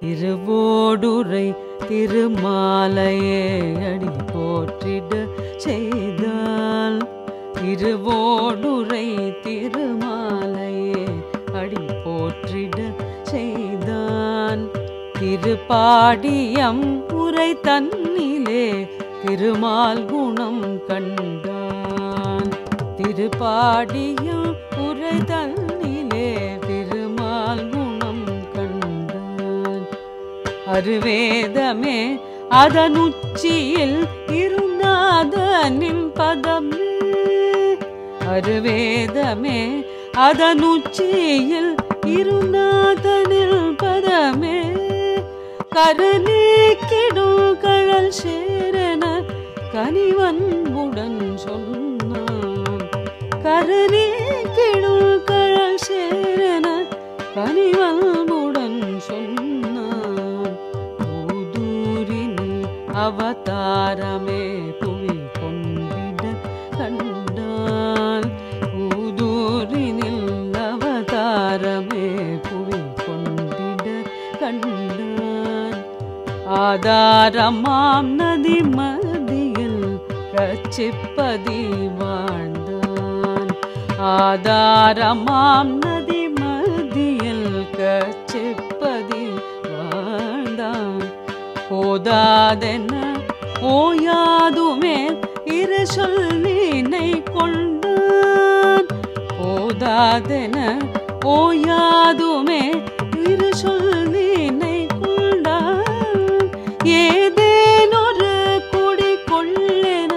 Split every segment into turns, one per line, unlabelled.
திருவோடுரை திருமாலையே அடி போற்றிட செய்தால் திருவோடுரை திருமாலையே அடி போற்றிட செய்தான் திருப்பாடியம் உரை தன்னிலே திருமால் குணம் கண்டான் திருப்பாடியம் உரை தன்னிலே திருமால் குணம் கண்டான் அருவேதமே அதனுச்சியில் இருந்தாதனின் பதமே அருவேதமே அதனுச்சியில் இருந்தாதனில் பதமே கருநீக்கிடும் கழல் சேரன கனிவன்புடன் சொன்னான் கருநீக்கிடும் கழல் சேரன கனிவன்புடன் சொன்னான் ஊதூரின் அவதாரமே புவி கொண்டிட கண்டான் ஊதூரினில் அவதாரமே புவி கொண்டிட கண்டான் ஆதாரமாம் நதி மதியில் கச்சிப்பதி வாழ்ந்தான் ஆதாரமாம் நதி மதியில் கச்சிப்பதி வாழ்ந்தான் போதாதென ஓயாதுமே இரு சொல்லினை கொண்டான் போதாதென ஓயாதுமே இரு சொல்லினை கொண்டான் ஏதேனொரு கொடி கொள்ளென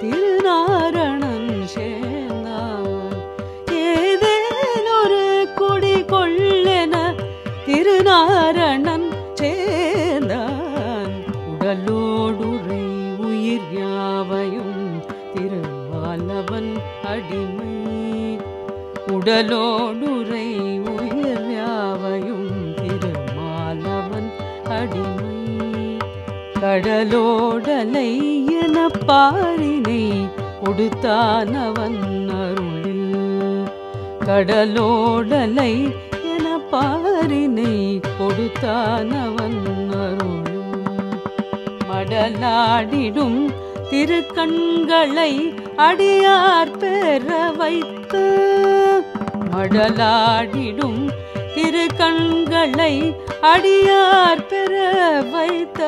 திருநாரணன் சேர்ந்தான் ஏதேனொரு கொடி கொள்ளென திருநாரணன் சேர்ந்தான் உடலோடுரை உயிர் யாவையும் திருமாலவன் அடிமை உடலோடுரை உயிர் யாவையும் திருமாலவன் அடிமை கடலோடலை என பாரினை கொடுத்தானவன் அருளில் கடலோடலை என பாரினை கொடுத்தானவன் அருளில் மடலாடிடும் திருக்கண்களை அடியார் பெற வைத்த மடலாடிடும் திருக்கண்களை அடியார் பெற வைத்த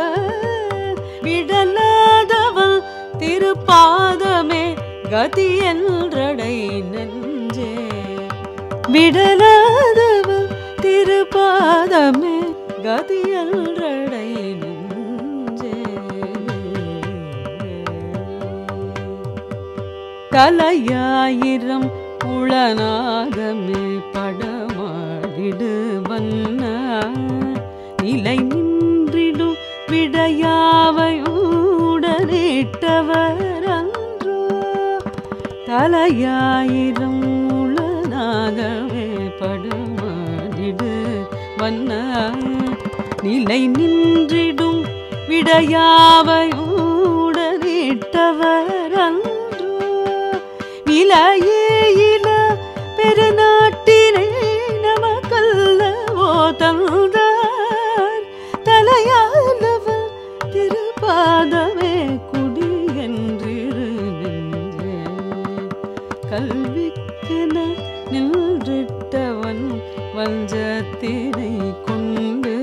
விடலாதவன் திருப்பாதமே கதி என்றடை நெஞ்சே விடலாதவன் திருப்பாதமே கதி என்றடை நெஞ்சே தலையாயிரம் உளநாகமே படமாடிடுவன்ன நிலை நின்றிடும் விடையாவையுடனிட்டவர் அன்றோ தலையாயிரம் உளநாகமே படமாடிடுவன்ன நிலை நின்றிடும் விடையாவையுடனிட்டவர் அன்றோ விலையில பெருநாட்டினை நமக்கல்லவோ தந்தார் தலையாலவ திருப்பாதமே குடி என்றிரு நெஞ்சே கல்விக்கென நின்றிட்டவன் வஞ்சத்தினை கொண்டு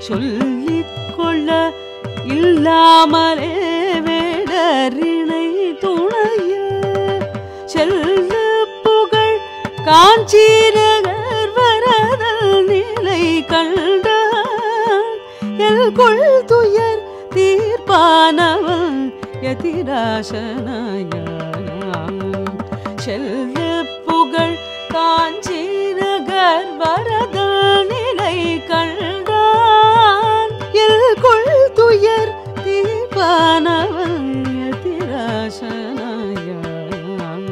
சொல்லிக்கொள்ள இல்லாமலே வேடரினை துணைய செல்ல புகழ் காஞ்சீரகர் வரதல் நிலை கண்டான் எல்கொள் துயர் தீர்ப்பானவன் யதிராசனாயான் செல்ல புகழ் காஞ்சீரகர் வரதல் நிலை கண்டான் எல்கொள் துயர் தீர்ப்பானவன் யதிராசனாயான்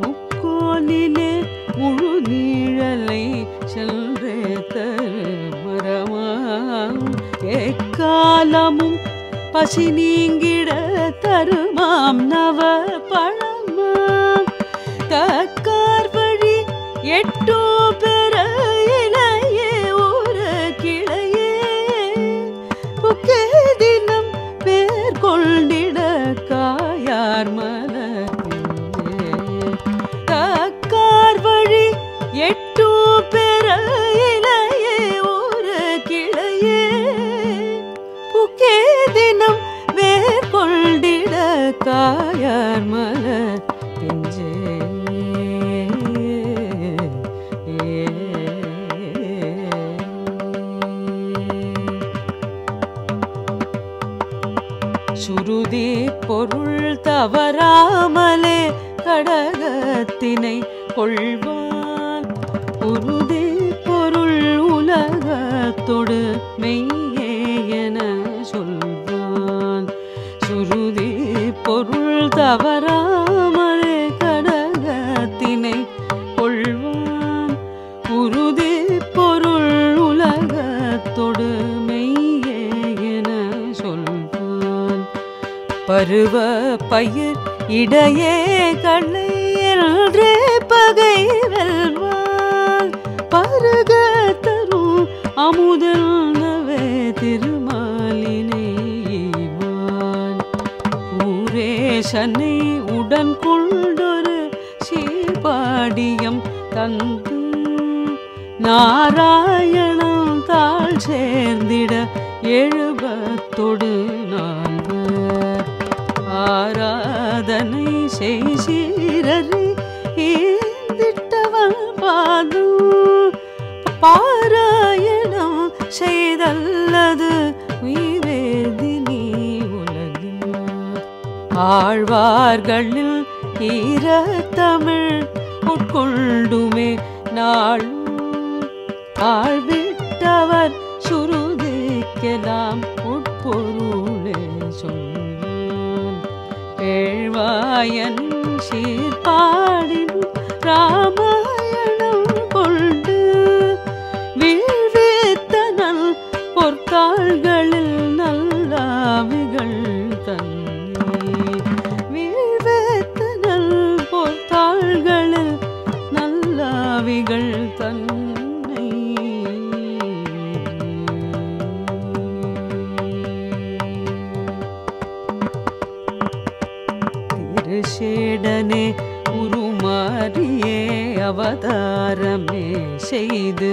முக்கோலிலே முழு நீழலை சென்றே தரு மரமாம் எக்காலமும் பசி நீங்கிட தருமாம் நவ பழமாம் தக்கார் வழி எட்டோ பெற இலையே ஒரு கிள சுருதி பொருள் தவறாமலே கடகத்தினை கொள்வான் உருதி பொருள் உலகத்தொடு மெய்யே என சொல்வான் சுருதி பொருள் தவறாமலே கடகத்தினை கொள்வான் உருதி பொருள் உலகத்தொடு மெய்யே என சொல்வான் பருவ பயிர் இடையே கண்ணை என்றே பகை வெல்வான் பருக தரும் அமுதல்னவே திருமாலினை ஈவான் ஊரேசனை உடன் கொண்டொரு சீபாடியம் தந்து நாராயணம் தாழ் சேர்ந்திட எழுபத்தொடு நால்வர் ஆராதனை செய்சீரறி ஈந்திட்டவள் பாதும் பாராயணம் செய்தல்லது உய்வேதினி உலகில் ஆழ்வார்களில் ஈரத்தமிழ் உட்கொண்டுமே நாளும் ஆழ்விட்டவர் சுருதிக்கெல்லாம் உட்பொருளே சொல்வான் கேழ்வாயன் சீர்பாடின் ராமாயணம் கொண்டு வீழ்வித்தனல் பொற்கால்களில் நல்லாவிகள் தன்னை வீழ்வித்தனல் பொற்கால்களில் நல்லாவிகள் தன்னை திருஷேடனே உருமாறியே அவதாரமே செய்து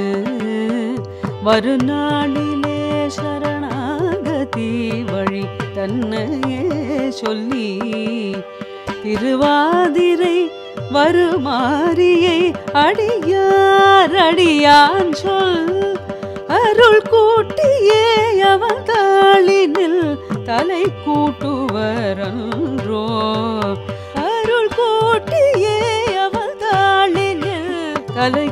வருநாளிலே சரணாகதி வழி தன்னையே சொல்லி திருவாதிரை வருமாறியை அடியார் அடியான் சொல் அருள் கூட்டியே அவதாளினில் தலை கூட்டுவரன்றோ அருள் கூட்டியே அவதாளினில் தலை